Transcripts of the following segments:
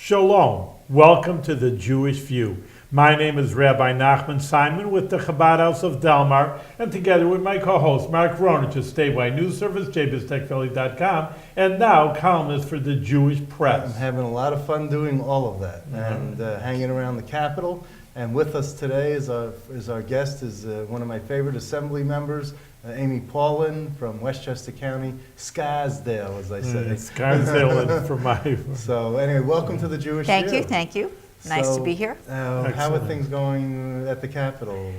Shalom. Welcome to the Jewish View. My name is Rabbi Nachman Simon with the Chabad House of Delmar, and together with my co-host Mark Ronich of Statewide News Service, jbiztechphilly.com, and now columnist for the Jewish Press. I'm having a lot of fun doing all of that and hanging around the Capitol. And with us today is our guest is one of my favorite Assembly members, Amy Paulin from Westchester County, Scarsdale, as I say. Scarsdale for my... So anyway, welcome to the Jewish View. Thank you. Nice to be here. How are things going at the Capitol?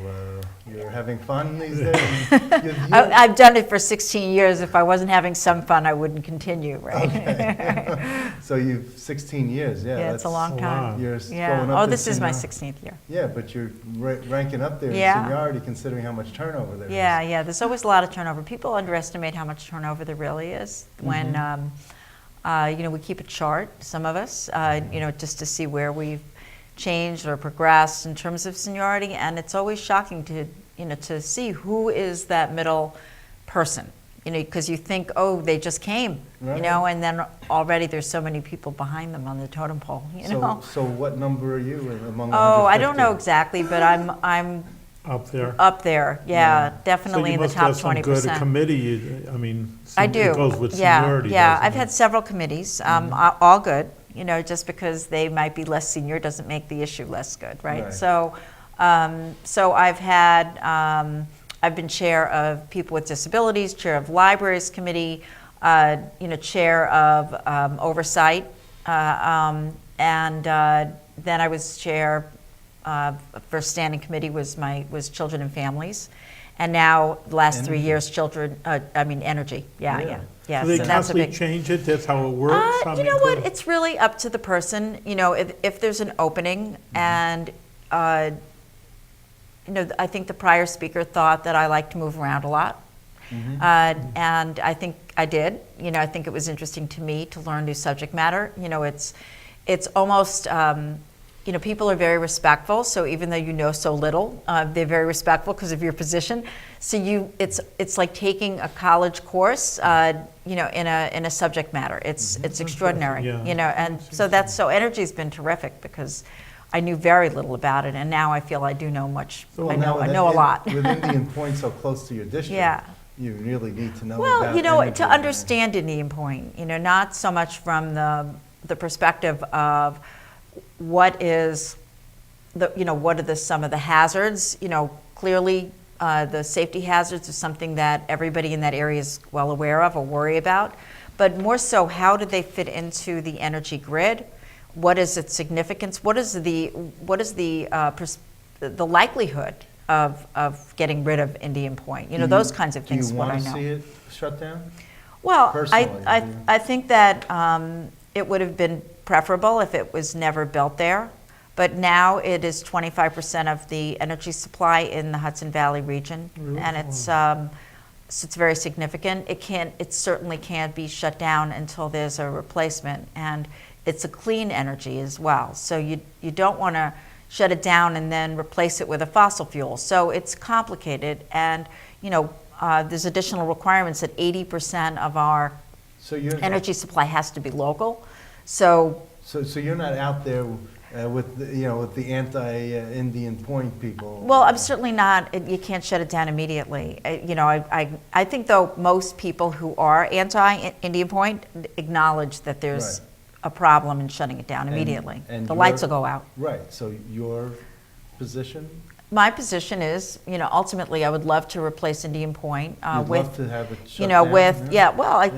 You're having fun these days? I've done it for 16 years. If I wasn't having some fun, I wouldn't continue, right? Okay. So you've 16 years, yeah. Yeah, it's a long time. You're Yeah. going up This is my 16th year. Yeah, but you're ranking up there Yeah. in seniority considering how much turnover there is. Yeah. There's always a lot of turnover. People underestimate how much turnover there really is when, we keep a chart, some of us, just to see where we've changed or progressed in terms of seniority, and it's always shocking to see who is that middle person, because you think, oh, they just came, Right. and then already there's so many people behind them on the totem pole, So what number are you among 150? Oh, I don't know exactly, but I'm Up there. up there, definitely in the top 20%. So you must have some good committee, I do. It goes with Yeah, seniority. I've had several committees, all good. Just because they might be less senior doesn't make the issue less good, right? Right. So I've been chair of People with Disabilities, chair of Libraries Committee, chair of Oversight, and then I was chair for standing committee was Children and Families, and now the last 3 years Energy. Yeah. So they that's a constantly big change it? That's how it works? you know what? It's really up to the person. If there's an opening, and I think the prior speaker thought that I like to move around a lot, and I think I did. I think it was interesting to me to learn new subject matter. It's almost. People are very respectful. So even though you know so little, they're very respectful because of your position. So it's like taking a college course, in a subject matter. It's extraordinary, And so energy's been terrific because I knew very little about it, and now I feel I do know much. So I know a lot. With Indian Point so close to your district, you really need to know about energy. To understand Indian Point, not so much from the perspective of what is what are some of the hazards? Clearly the safety hazards are something that everybody in that area is well aware of or worry about, but more so, how do they fit into the energy grid? What is its significance? What is the likelihood of getting rid of Indian Point? Those kinds of things. Do you what want I to know. see it shut down? Well, Personally, I think that it would have been preferable if it was never built there, but now it is 25% of the energy supply in the Hudson Valley region, and it's very significant. It certainly can't be shut down until there's a replacement, and it's a clean energy as well. So you don't want to shut it down and then replace it with a fossil fuel. So it's complicated, and there's additional requirements that 80% of our energy supply has to be local. So you're not out there with the anti-Indian Point people. Well, I'm certainly not. You can't shut it down immediately. I think though most people who are anti-Indian Point acknowledge that there's a problem in shutting it down immediately. And the lights will go out. Right. So your position? My position is, ultimately, I would love to replace Indian Point You'd with, love to have it shut down,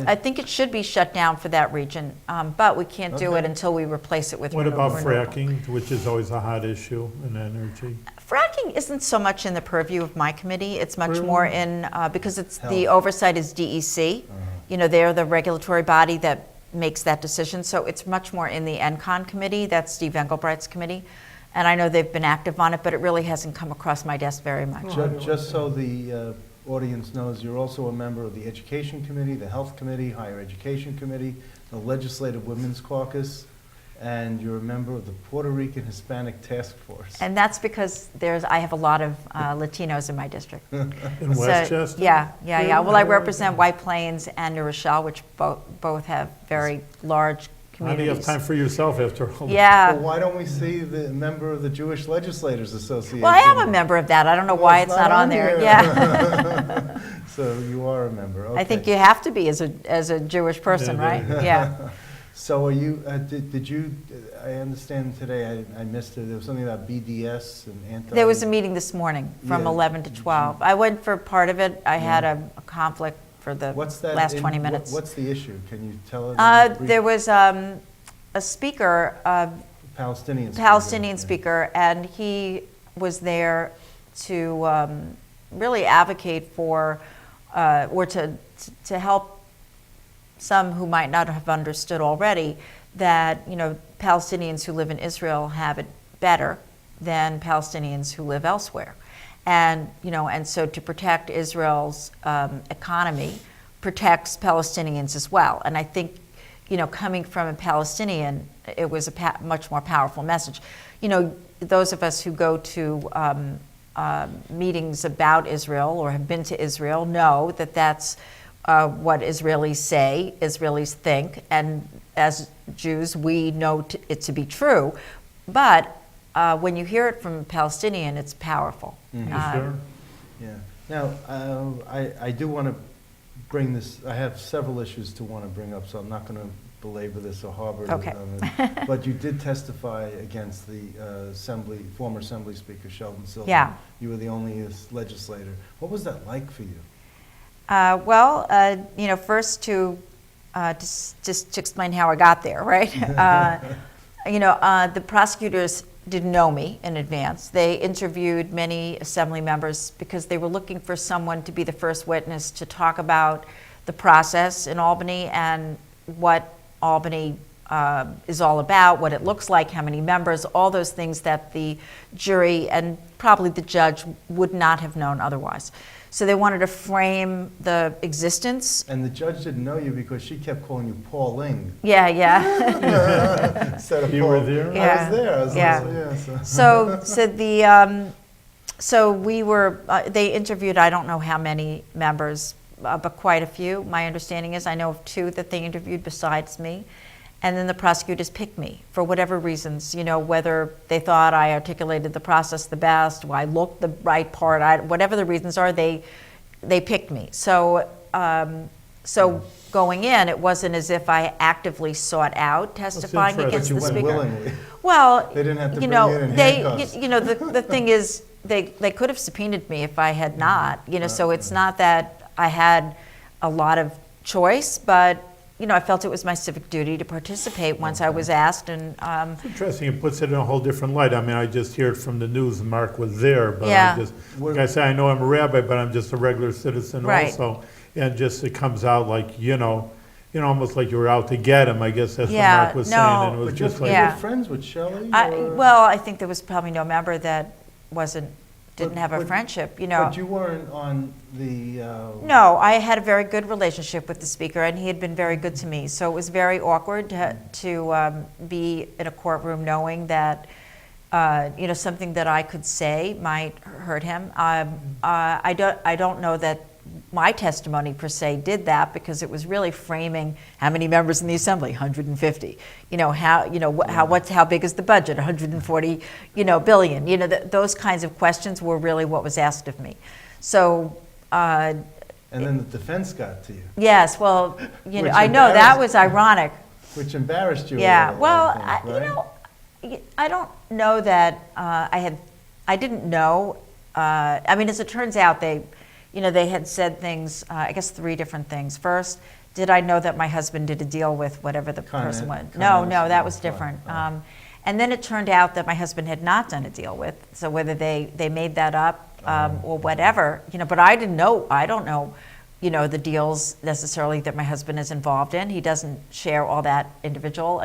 I think it should be shut down for that region, but we can't do it until we replace it with What renewable. about fracking, which is always a hot issue in energy? Fracking isn't so much in the purview of my committee. It's much more in, because it's the Health. oversight is DEC. They're the regulatory body that makes that decision. So it's much more in the NCON committee. That's Steve Engelbright's committee. And I know they've been active on it, but it really hasn't come across my desk very much. Just so the audience knows, you're also a member of the Education Committee, the Health Committee, Higher Education Committee, the Legislative Women's Caucus, and you're a member of the Puerto Rican Hispanic Task Force. And that's because I have a lot of Latinos in my district. In Westchester? Yeah. Well, I represent White Plains and New Rochelle, which both have very large How do you have communities. time for yourself after all? Yeah. Well, why don't we see the member of the Jewish Legislators Association? Well, I am a member of that. I don't know why it's not on there. here. Yeah. So you are a member, okay. I think you have to be as a Jewish person, Yeah, right? there- Yeah. So are you, did you, I understand today, I missed it, there was something about BDS and anti... There was a meeting this morning from Yeah. 11 to 12. I went for part of it. I had a conflict for the What's that last in- 20 what- minutes. What's the issue? Can you tell us? There was a speaker, Palestinian speaker. Palestinian Yeah. speaker, and he was there to really advocate for, or to help some who might not have understood already that, Palestinians who live in Israel have it better than Palestinians who live elsewhere. And, and so to protect Israel's economy protects Palestinians as well. And I think, coming from a Palestinian, it was a much more powerful message. Those of us who go to meetings about Israel or have been to Israel know that that's what Israelis say, Israelis think, and as Jews, we know it to be true. But when you hear it from a Palestinian, it's powerful. You sure? Yeah. Now, I do want to bring this, I have several issues to want to bring up, so I'm not going to belabor this or harbor it. Okay. But you did testify against the former Assembly Speaker Sheldon Silver. Yeah. You were the only legislator. What was that like for you? First to just to explain how I got there, right? The prosecutors didn't know me in advance. They interviewed many Assembly members because they were looking for someone to be the first witness to talk about the process in Albany and what Albany is all about, what it looks like, how many members, all those things that the jury and probably the judge would not have known otherwise. So they wanted to frame the existence. And the judge didn't know you because she kept calling you Paulin. Yeah, yeah. Instead of You Paul. were there? I was there. I was Yeah. so. So we were. They interviewed I don't know how many members, but quite a few. My understanding is I know of 2 that they interviewed besides me, and then the prosecutors picked me for whatever reasons. Whether they thought I articulated the process the best, or I looked the right part. Whatever the reasons are, they picked me. So going in, it wasn't as if I actively sought out testifying interesting. against But you the went speaker. willingly. Well, They didn't have to bring you in handcuffs. the thing is, they could have subpoenaed me if I had not. So it's not that I had a lot of choice, but I felt it was my civic duty to participate once I was asked. And It's interesting. It puts it in a whole different light. I mean, I just hear it from the news, and Mark was there, but Yeah. like I say, I know I'm a rabbi, but I'm just a regular citizen Right. also. And just it comes out like, almost like you were out to get him. I guess that's Yeah, what Mark was no. saying. And it was But just you're, like, Yeah. you're friends with Shelley? I think there was probably no member that didn't have a But- friendship. But you weren't on the... No, I had a very good relationship with the speaker, and he had been very good to me. So it was very awkward to be in a courtroom knowing that, something that I could say might hurt him. I don't know that my testimony per se did that, because it was really framing how many members in the assembly, 150. How big is the budget, 140, billion. Those kinds of questions were really what was asked of me. So. And then the defense got to you, Yes, well, Which I know that embarrassed- was ironic. which embarrassed you a Yeah, little, well, I think, right? I don't know that I didn't know. As it turns out, they had said things, I guess 3 different things. First, did I know that my husband did a deal with whatever the person was? No, that was different. And then it turned out that my husband had not done a deal with, so whether they made that up or whatever, but I don't know, the deals necessarily that my husband is involved in. He doesn't share all that individual,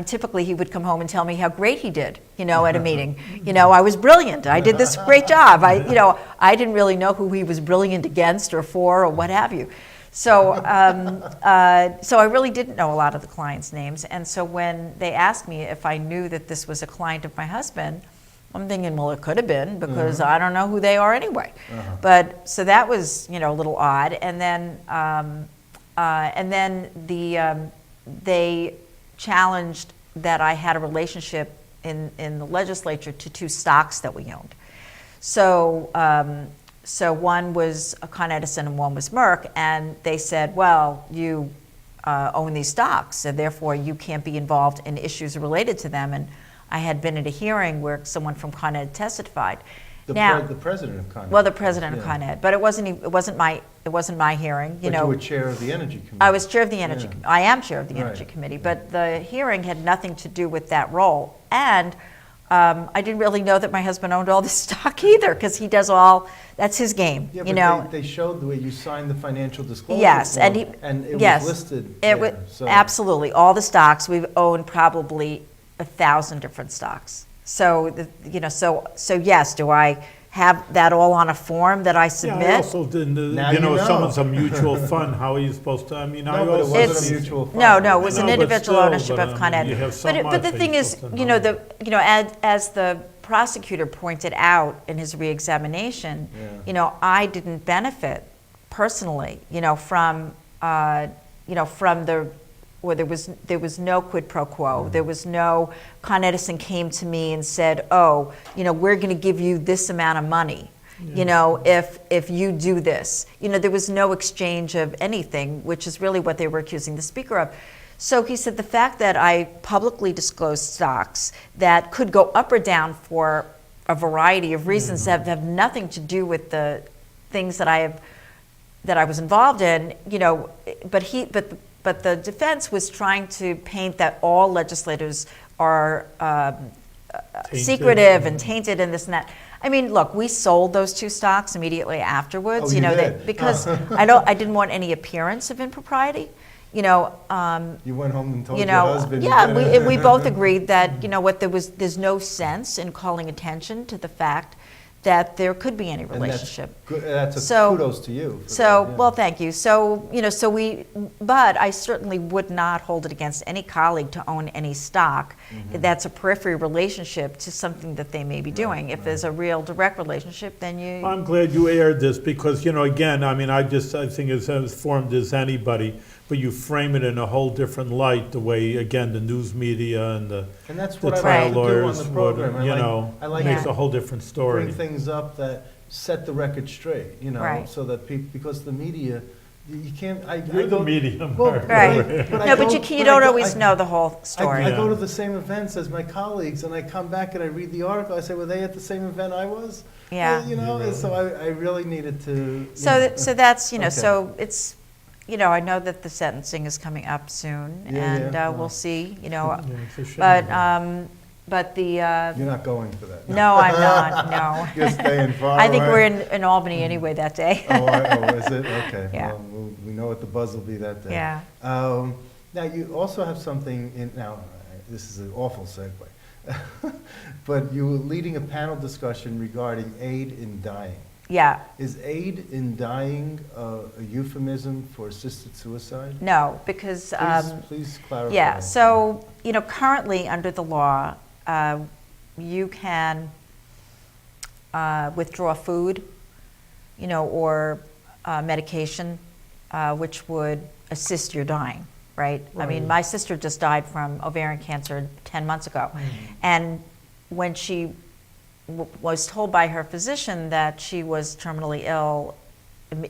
typically he would come home and tell me how great he did, at a meeting. I was brilliant. I did this great job. I didn't really know who he was brilliant against or for or what have you. So I really didn't know a lot of the clients' names. And so when they asked me if I knew that this was a client of my husband, I'm thinking, well, it could have been, because I don't know who they are anyway. But so that was, a little odd. And then and then they challenged that I had a relationship in the legislature to 2 stocks that we owned. So one was Con Edison and one was Merck, and they said, well, you own these stocks, and therefore you can't be involved in issues related to them. And I had been at a hearing where someone from Con Ed testified. The president of Con Ed. Well, the president of Con Ed, but it wasn't my hearing. You were chair of the Energy Committee. I was chair of the Energy. I am chair of the Energy Committee, but the hearing had nothing to do with that role. And I didn't really know that my husband owned all this stock either, because he does all. That's his game. Yeah, you but know. they showed the way you signed the financial disclosure. Yes, form, and it yes, was listed. It was absolutely all the stocks. We've owned probably 1,000 different stocks. So so yes, do I have that all on a form that I submit? Yeah, I also didn't, if someone's a mutual fund, how are you supposed to, I mean, I No, but it also. wasn't a mutual fund. No, it was an No, but individual still, ownership but, of Con Ed. you have so But much the that thing you're is, supposed to know. as the prosecutor pointed out in his reexamination, I didn't benefit personally, from the. Or there was no quid pro quo. There was no. Con Edison came to me and said, "Oh, we're going to give you this amount of money, if you do this." There was no exchange of anything, which is really what they were accusing the speaker of. So he said the fact that I publicly disclosed stocks that could go up or down for a variety of reasons that have nothing to do with the things that I was involved in, But the defense was trying to paint that all legislators are secretive and tainted and this and that. I mean, look, we sold those 2 stocks immediately afterwards. Oh, you did? Because I didn't want any appearance of impropriety. You went home and told your husband. Yeah, we both agreed that there's no sense in calling attention to the fact that there could be any relationship. That's kudos to you. Well, thank you. But I certainly would not hold it against any colleague to own any stock. That's a periphery relationship to something that they may be doing. If there's a real direct relationship, then you. I'm glad you aired this because, again, I mean, I think it's as formed as anybody, but you frame it in a whole different light, the way, again, the news media and the that's what trial I like to do on lawyers the program. would, I like makes to a whole different story. bring things up that set the record straight, Right. so that people, because the media, you can't. You're the media, Mark. Right. But you don't always know the whole story. I go to the same events as my colleagues, and I come back and I read the article. I say, were they at the same event I was? Yeah. And so I really needed to. So that's Okay. so it's. I know that the sentencing is coming up soon, we'll see. It's a shame. But the. You're not going for that. No, I'm not. No. You're staying far. I think away. we're in Albany anyway that day. Oh, is it? Okay. Yeah. Well, we know what the buzz will be that day. Yeah. Now, you also have something in, this is an awful segue, but you were leading a panel discussion regarding aid in dying. Yeah. Is aid in dying a euphemism for assisted suicide? No, because. Please clarify. Yeah. So currently under the law, you can withdraw food, or medication, which would assist your dying, right? I mean, my sister just died from ovarian cancer 10 months ago. And when she was told by her physician that she was terminally ill,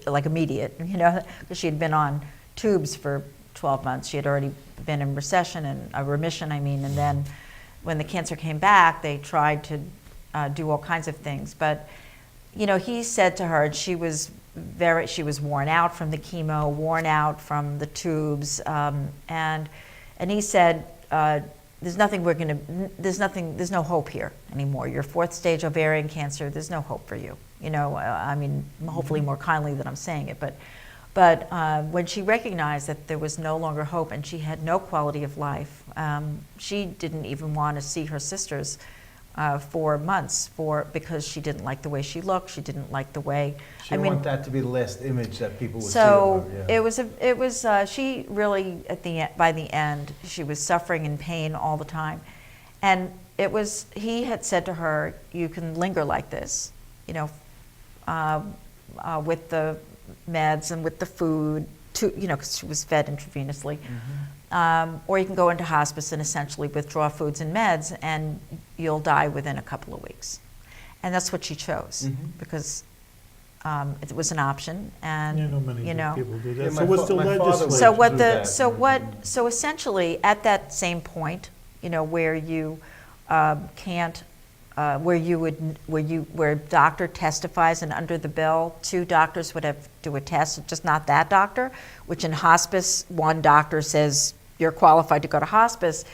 like immediate, because she had been on tubes for 12 months. She had already been in remission, and then when the cancer came back, they tried to do all kinds of things. But, he said to her, she was worn out from the chemo, worn out from the tubes, and he said, there's no hope here anymore. You're 4th stage ovarian cancer. There's no hope for you. Hopefully more kindly than I'm saying it, but when she recognized that there was no longer hope and she had no quality of life, she didn't even want to see her sisters for months because she didn't like the way she looked. She didn't like the way. She didn't want that to be the last image that people would see so of her. Yeah. it was she really by the end she was suffering in pain all the time, and he had said to her, you can linger like this, with the meds and with the food because she was fed intravenously. Or you can go into hospice and essentially withdraw foods and meds, and you'll die within a couple of weeks. And that's what she chose because it was an option. And many people do that. Yeah, so what's the my father legislation? would do that. So essentially at that same point, where you can't, where a doctor testifies and under the bill, 2 doctors would have to do a test, just not that doctor, which in hospice, 1 doctor says you're qualified to go to hospice,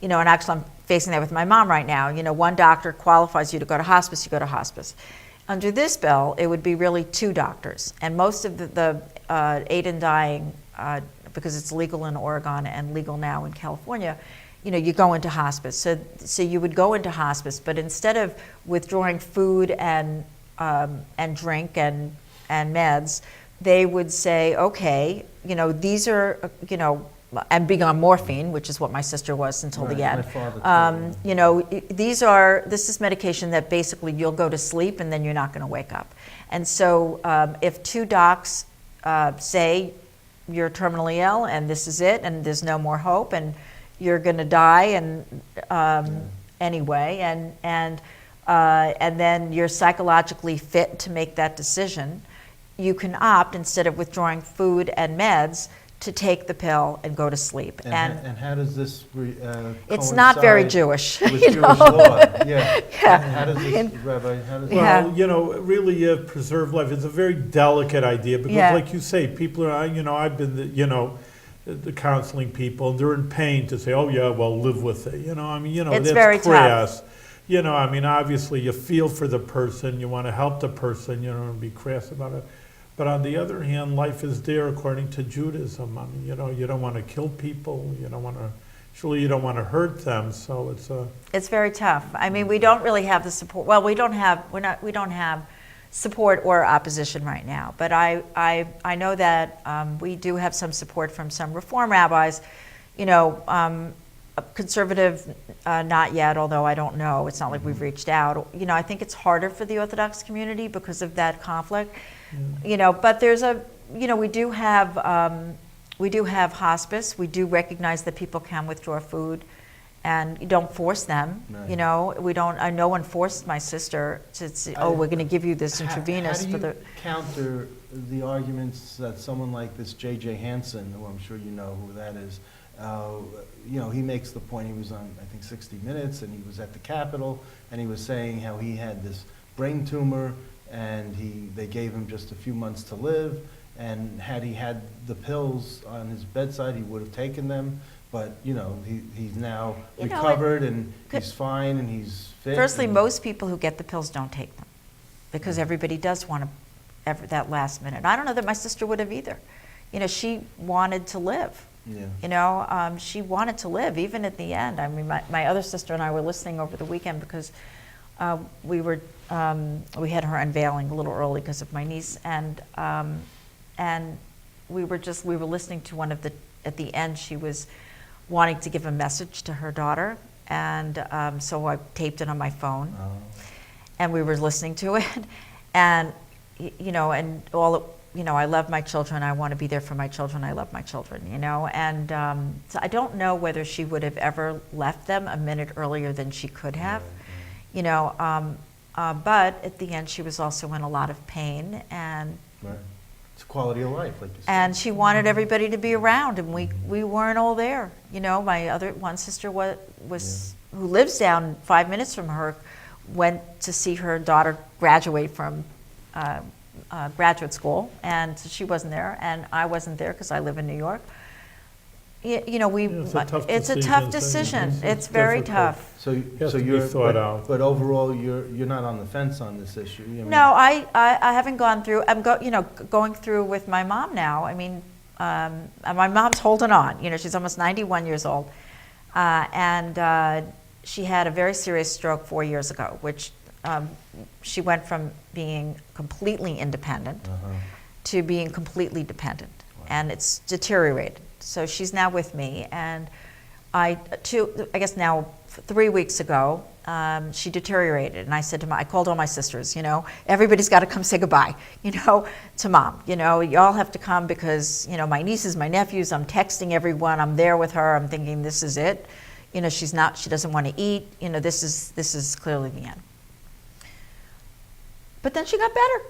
and actually I'm facing that with my mom right now. 1 doctor qualifies you to go to hospice, you go to hospice. Under this bill, it would be really 2 doctors, and most of the aid in dying, because it's legal in Oregon and legal now in California, you go into hospice. So you would go into hospice, but instead of withdrawing food and drink and meds, they would say, okay, these are, and being on morphine, which is what my sister was until the end. My father too. This is medication that basically you'll go to sleep and then you're not going to wake up. And so if 2 docs say you're terminally ill and this is it and there's no more hope and you're going to die anyway, and then you're psychologically fit to make that decision, you can opt, instead of withdrawing food and meds, to take the pill and go to sleep. And how does this it's not very coincide Jewish. with Jewish law? Yeah. Yeah. How does this, Rabbi, how does Well, really, preserve life is a very delicate idea because, like you say, people are, I've been, the counseling people, and they're in pain to say, oh yeah, well, live with it. It's that's very crass. Obviously you feel for the person, you want to help the person, and be crass about it. But on the other hand, life is there according to Judaism. You don't want to kill people. You don't want to hurt them. So it's very tough. We don't really have the support. Well, we don't have support or opposition right now. But I know that we do have some support from some Reform rabbis. Conservative, not yet, although I don't know. It's not like we've reached out. I think it's harder for the Orthodox community because of that conflict. But there's we do have hospice. We do recognize that people can withdraw food, and you don't force them. Right. We don't. No one forced my sister to say, "Oh, we're going to give you this intravenous." How do you counter the arguments that someone like this J.J. Hansen, who I'm sure you know who that is, he makes the point. He was on, I think, 60 Minutes, and he was at the Capitol, and he was saying how he had this brain tumor, and they gave him just a few months to live, and had he had the pills on his bedside, he would have taken them. But he's now recovered, and he's fine, and he's fit. Firstly, most people who get the pills don't take them because everybody does want that last minute. I don't know that my sister would have either. She wanted to live. Yeah. She wanted to live even at the end. My other sister and I were listening over the weekend because we had her unveiling a little early because of my niece, and we were listening to at the end she was wanting to give a message to her daughter, and so I taped it on my phone, and we were listening to it, and and I love my children. I want to be there for my children. I love my children, and so I don't know whether she would have ever left them a minute earlier than she could have, but at the end she was also in a lot of pain, and right. It's quality of life, like you said. And she wanted everybody to be around, and we weren't all there. My other one sister who lives down 5 minutes from her, went to see her daughter graduate from graduate school, and she wasn't there, and I wasn't there because I live in New York. It's a tough decision. It's very tough. So you're thought out. But overall, you're not on the fence on this issue. No, I haven't gone through. I'm going through with my mom now. And my mom's holding on. She's almost 91 years old, and she had a very serious stroke 4 years ago, which she went from being completely independent to being completely dependent, and it's deteriorated. So she's now with me, and I guess now 3 weeks ago, she deteriorated, and I called all my sisters. Everybody's got to come say goodbye. To mom. You all have to come because my nieces, my nephews. I'm texting everyone. I'm there with her. I'm thinking this is it. She doesn't want to eat. This is clearly the end. But then she got better.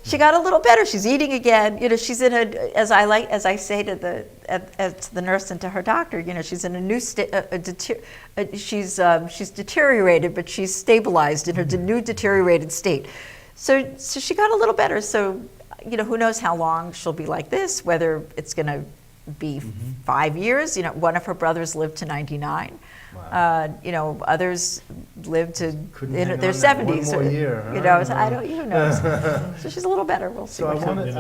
She got a little better. She's eating again. She's in as I say to the nurse and to her doctor. She's in a new state. She's deteriorated, but she's stabilized in her new deteriorated state. So she got a little better. So who knows how long she'll be like this? Whether it's going to be 5 years. One of her brothers lived to 99. Wow. Others live to their 70s. One more year, Who knows? So she's a little better. We'll see. So what I happens.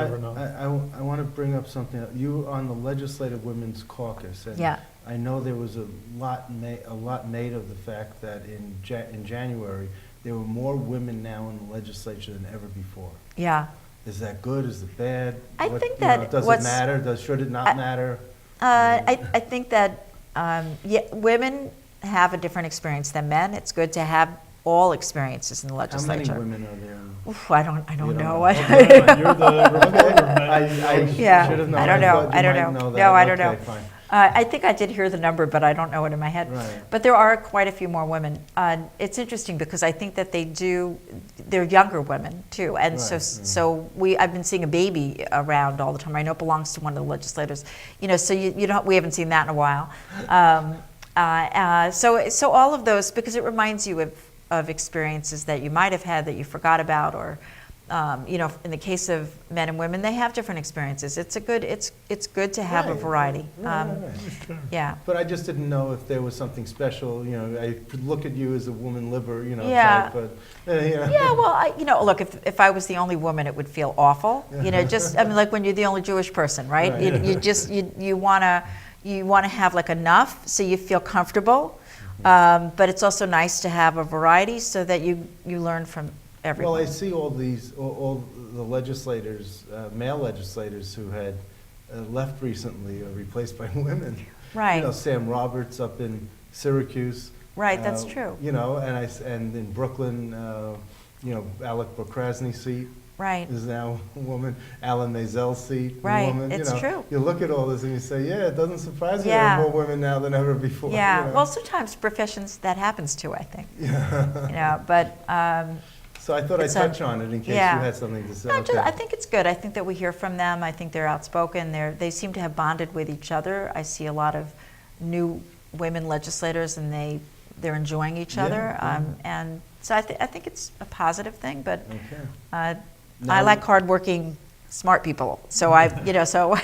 want to bring up something. You were on the Legislative Women's Caucus, and Yeah. I know there was a lot made of the fact that in January there were more women now in the legislature than ever before. Yeah. Is that good? Is it bad? I think that does it matter? Should it not matter? I think that women have a different experience than men. It's good to have all experiences in the legislature. How many women are there? Oof, I don't know. Okay, you're the reporter, man. Yeah, should have known. I don't know. Thought I you don't might know. that. No, I don't Okay, know. Fine. I think I did hear the number, but I don't know it in my head. Right. But there are quite a few more women. It's interesting because I think that they're younger women too. And so I've been seeing a baby around all the time. I know it belongs to one of the legislators. So we haven't seen that in a while. So all of those, because it reminds you of experiences that you might have had that you forgot about, or in the case of men and women, they have different experiences. It's good to have a variety. Right. Yeah. But I just didn't know if there was something special. I could look at you as a woman liver, Yeah. type, but Yeah, well, look, if I was the only woman, it would feel awful. Like when you're the only Jewish person, right? Right. You want to have like enough so you feel comfortable, but it's also nice to have a variety so that you learn from everyone. Well, I see all the legislators, male legislators who had left recently are replaced by women. Right. Sam Roberts up in Syracuse. Right, that's true. And in Brooklyn, Alec Bokrasny's seat. Right. Is now a woman. Alan Mazel's seat, Right, a woman. it's true. You look at all this and you say, yeah, it doesn't surprise me Yeah. there are more women now than ever before. Yeah, well, sometimes professions that happens to, I think. Yeah. But So I thought I'd touch on it in case you had something to say. No, Okay. I think it's good. I think that we hear from them. I think they're outspoken. They seem to have bonded with each other. I see a lot of new women legislators, and they're enjoying each other. And so I think it's a positive thing. But Okay. I like hardworking, smart people. So regardless of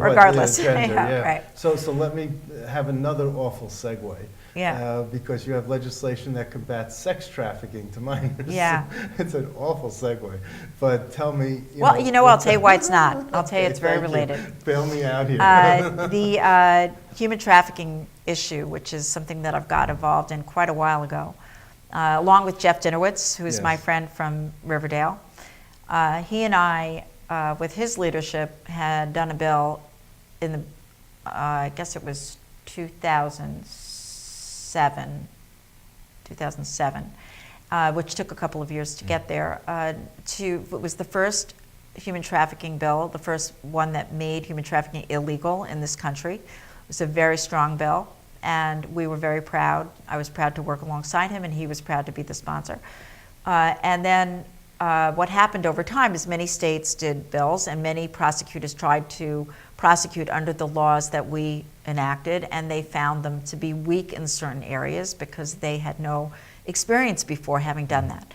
regardless. the gender, Yeah, right. So let me have another awful segue. Yeah. Because you have legislation that combats sex trafficking to minors. Yeah. It's an awful segue. But tell me. I'll tell you why it's not. I'll tell you it's very Thank you. related. Bail me out here. The human trafficking issue, which is something that I've got involved in quite a while ago, along with Jeff Dinowitz, who is my friend from Riverdale. He and I, with his leadership, had done a bill in the, I guess it was 2007, which took a couple of years to get there. It was the first human trafficking bill, the first one that made human trafficking illegal in this country. It was a very strong bill, and we were very proud. I was proud to work alongside him, and he was proud to be the sponsor. And then what happened over time is many states did bills, and many prosecutors tried to prosecute under the laws that we enacted, and they found them to be weak in certain areas because they had no experience before having done that.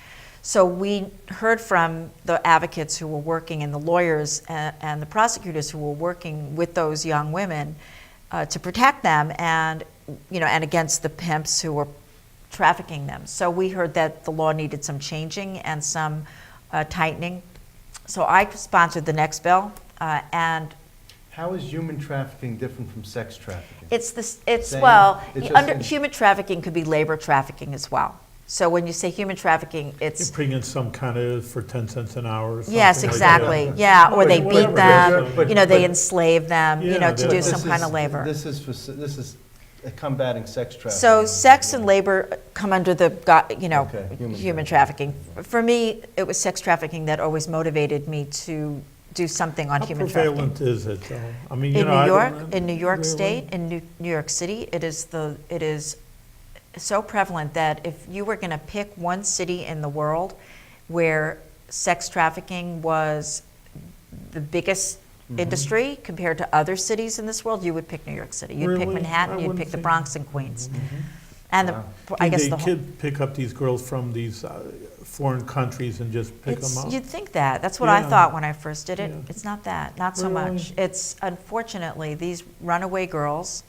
So we heard from the advocates who were working, and the lawyers and the prosecutors who were working with those young women to protect them, and against the pimps who were trafficking them. So we heard that the law needed some changing and some tightening. So I sponsored the next bill, and How is human trafficking different from sex trafficking? It's Same? well, It's just under in- human trafficking could be labor trafficking as well. So when you say human trafficking, You it's, bring in some kind of for 10 cents an hour or something yes, like exactly, that. yeah, or they Whatever, beat them, but- you know, they but- enslave them, you Yeah, know, to but do this some kind of labor. This is combating sex trafficking. So sex and labor come under the, Okay, human trafficking. For me, it was sex trafficking that always motivated me to do something on How human trafficking. prevalent is it, though? I mean, you In know, New I York, don't- in New York really? State, in New York City, it is so prevalent that if you were going to pick one city in the world where sex trafficking was the biggest industry compared to other cities in this world, you would pick New York City. You'd pick Really? Manhattan, I you'd wouldn't pick the think- Bronx and Queens. And Wow. I Did guess they the whole. kid pick up these girls from these foreign countries and just pick them up? You'd think that. That's what I Yeah. thought when I first did it. Yeah. It's not that, not so Really? much. It's unfortunately these runaway girls,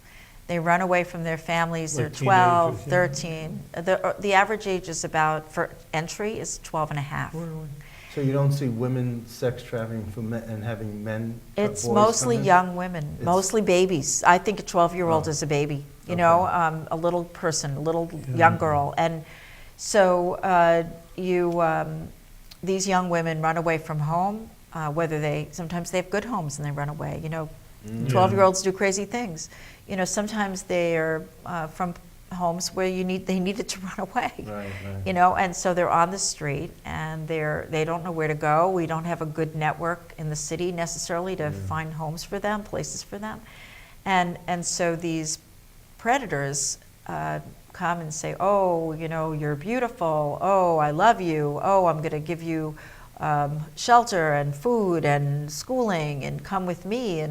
they run away from their families, they're Like 12, teenagers, yeah. 13. The average age is about, for entry, is 12 and a half. Really? So you don't see women sex trafficking for men and having men? It's boys mostly come in? young women, It's- mostly babies. I think a 12-year-old Oh. is a baby, you Okay. know, a little person, a little Yeah. young girl. And so these young women run away from home, sometimes they have good homes and they run away. You know, Mm. 12-year-olds do crazy things. You know, sometimes they are from homes where they needed to run away. Right. You know, and so they're on the street and they don't know where to go. We don't have a good network in the city necessarily to find homes for them, places for them. And so these predators come and say, oh, you know, you're beautiful. Oh, I love you. Oh, I'm going to give you shelter and food and schooling and come with me.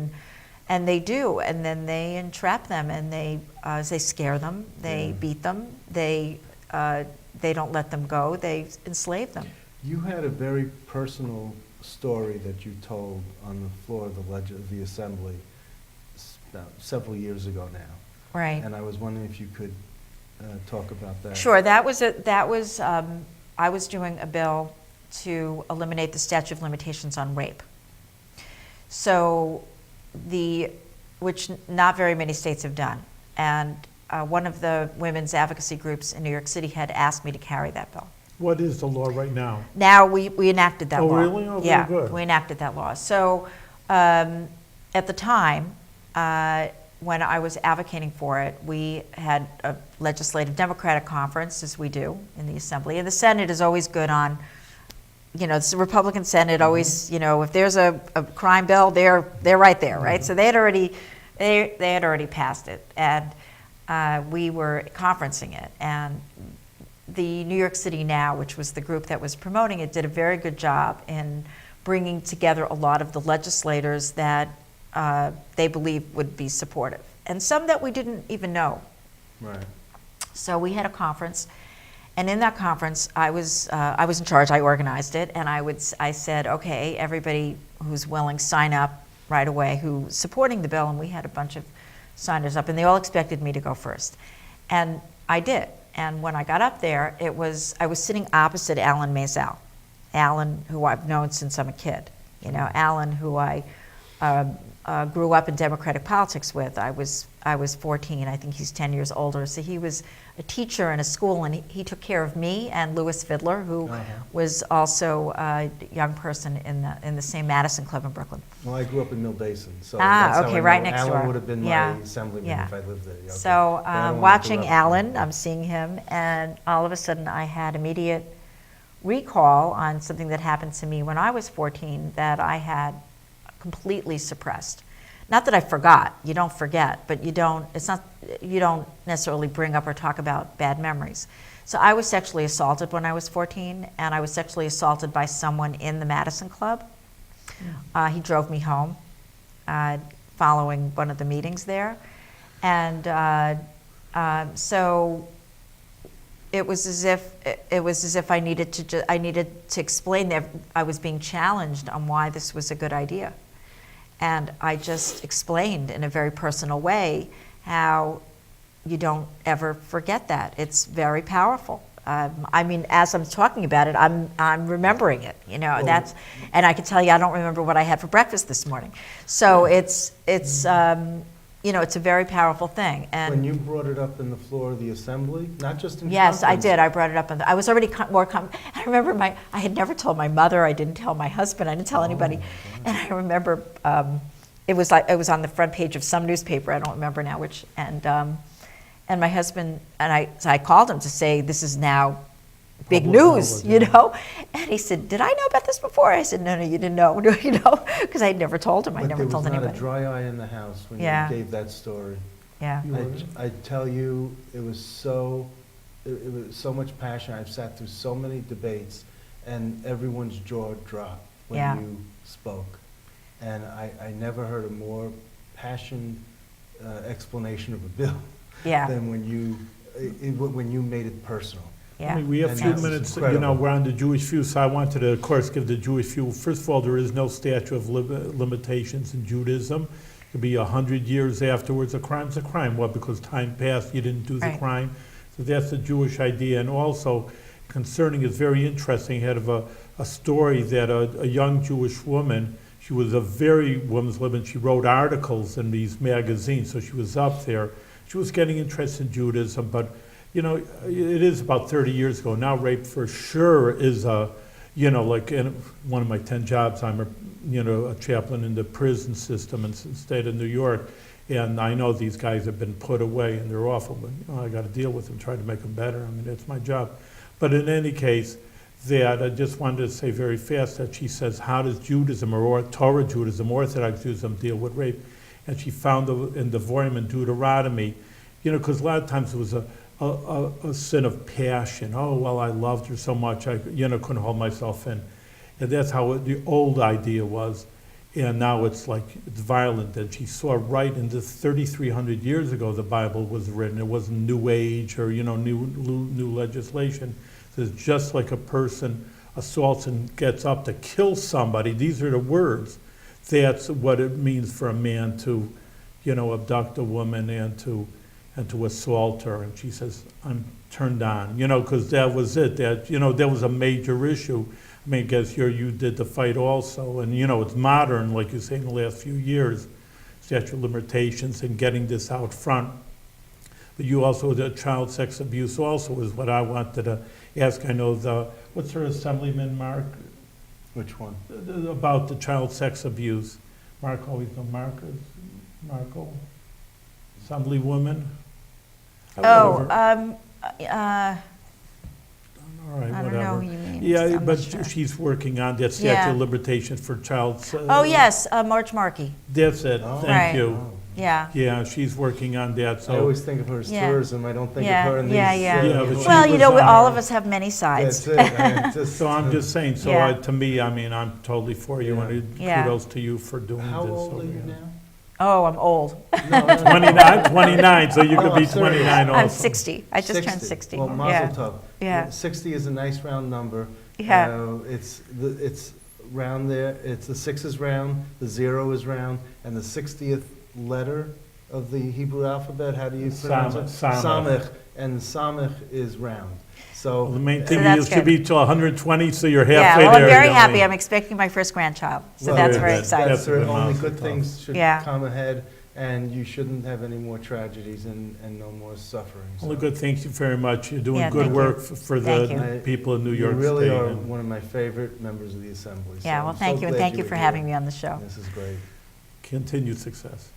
And they do, and then they entrap them, and they scare them, they beat them, they don't let them go, they enslave them. You had a very personal story that you told on the floor of the Assembly several years ago now. Right. And I was wondering if you could talk about that. Sure. I was doing a bill to eliminate the statute of limitations on rape. So which not very many states have done. And one of the women's advocacy groups in New York City had asked me to carry that bill. What is the law right now? Now we enacted that Oh, law. really? Oh, very yeah, good. we enacted that law. So at the time, when I was advocating for it, we had a legislative Democratic conference, as we do in the Assembly. And the Senate is always good on, you know, the Republican Senate always, you know, if there's a crime bill, they're right there, right? So they had already passed it, and we were conferencing it. And the New York City Now, which was the group that was promoting it, did a very good job in bringing together a lot of the legislators that they believe would be supportive, and some that we didn't even know. Right. So we had a conference, and in that conference, I was in charge. I organized it, and I said, okay, everybody who's willing, sign up right away, who's supporting the bill, and we had a bunch of signers up, and they all expected me to go first, and I did. And when I got up there, I was sitting opposite Alan Maisel, Alan, who I've known since I'm a kid. You know, Alan, who I grew up in Democratic politics with. I was 14. I think he's 10 years older. So he was a teacher in a school, and he took care of me and Louis Fidler, who was also a young person in the same Madison Club in Brooklyn. Well, I grew up in Mill Basin, so that's how okay, I right know. next Alan door. would have been Yeah. my assemblyman Yeah. if I lived there. Okay. So But I don't wanna watching interrupt. Alan, I'm seeing him, and all of a sudden I had immediate recall on something that happened to me when I was 14 that I had completely suppressed. Not that I forgot, you don't forget, but you don't necessarily bring up or talk about bad memories. So I was sexually assaulted when I was 14, and I was sexually assaulted by someone in the Madison Club. He drove me home following one of the meetings there. And so it was as if I needed to explain that I was being challenged on why this was a good idea. And I just explained in a very personal way how you don't ever forget that. It's very powerful. I mean, as I'm talking about it, I'm remembering it. You know, and I can tell you I don't remember what I had for breakfast this morning. So it's it's a very powerful thing. And When you brought it up in the floor of the assembly, not just in yes, I conference. did. I brought it up, and I was already I remember I had never told my mother. I didn't tell my husband. I didn't tell anybody. And I remember it was on the front page of some newspaper. I don't remember now which. And my husband so I called him to say this is now big Public news, knowledge, And he said, "Did I know about this before?" I said, "No, you didn't know," because I had never told him. I never told But there was anybody. not a dry eye in the house when Yeah. you gave that story. Yeah. I tell you, it was so much passion. I've sat through so many debates, and everyone's jaw dropped when Yeah. you spoke. And I never heard a more passionate explanation of a bill Yeah. than when you made it personal. Yeah. I mean, we have a And few that's minutes, incredible. we're on the Jewish view, so I wanted to, of course, give the Jewish view. First of all, there is no statute of limitations in Judaism. It could be 100 years afterwards. A crime's a crime. What, because time passed, you didn't do the Right. crime? So that's the Jewish idea. And also, concerning, it's very interesting, I had a story that a young Jewish woman, she was a very woman's living, she wrote articles in these magazines, so she was up there. She was getting interested in Judaism, but it is about 30 years ago. Now rape for sure is like in one of my 10 jobs, I'm a chaplain in the prison system in the state of New York. And I know these guys have been put away and they're awful, but I got to deal with them, try to make them better. I mean, that's my job. But in any case, that I just wanted to say very fast that she says, how does Judaism or Torah Judaism, Orthodox Judaism deal with rape? And she found in the Devarim and Deuteronomy, because a lot of times it was a sin of passion. Oh, well, I loved her so much, I couldn't hold myself in. And that's how the old idea was. And now it's like, it's violent. And she saw right in this 3,300 years ago, the Bible was written. It wasn't New Age or, new legislation. So it's just like a person assaults and gets up to kill somebody. These are the words. That's what it means for a man to, abduct a woman and to assault her. And she says, I'm turned on, because that was it. That was a major issue. I mean, I guess you did the fight also. And, it's modern, like you say, in the last few years, statute of limitations and getting this out front. But you also, the child sex abuse also is what I wanted to ask. I know what's her Assemblyman, Mark? Which one? About the child sex abuse. Mark always know Marco? Assemblywoman? Oh, All right, I don't know who you mean. Yeah, I'm but not sure. she's working on that statute Yeah. of limitations for child. Oh, yes, March Markey. That's it, Oh. Right. thank you. Oh. Yeah. Yeah, she's working on that, I so. always think of her as Yeah. tourism. I don't think Yeah, of her in these. yeah, yeah. Yeah, but she Well, was all on- of us have many sides. That's it. So I'm just saying, so Yeah. to me, I mean, I'm totally for you, and Yeah. kudos to you for doing this. How old so, are you yeah. now? Oh, I'm old. No, 29, so you Oh, could I'm be serious. 29 also. I'm 60. I just turned 60. Well, mazel tov. Yeah. 60 is a nice round number. Yeah. It's round there. The 6 is round, the 0 is round, and the 60th letter of the Hebrew alphabet. How do you pronounce it? Samech. Samech, and Samech is round. Well, the So main thing that's is to good. be till 120, so you're Yeah, halfway well, I'm there. very you happy. only- I'm expecting my first grandchild, so Well, that's very very good. exciting. that's That's a good only mazel good tov. things should Yeah. come ahead, and you shouldn't have any more tragedies and no more suffering. Only So good, thank you very much. You're doing Yeah, good thank work you. for Thank the you. people in New You York really State. are and one of my favorite members of the Assembly. Yeah, so well, I'm thank so you, and glad thank you were for here. having me on the show. This is great. Continued success.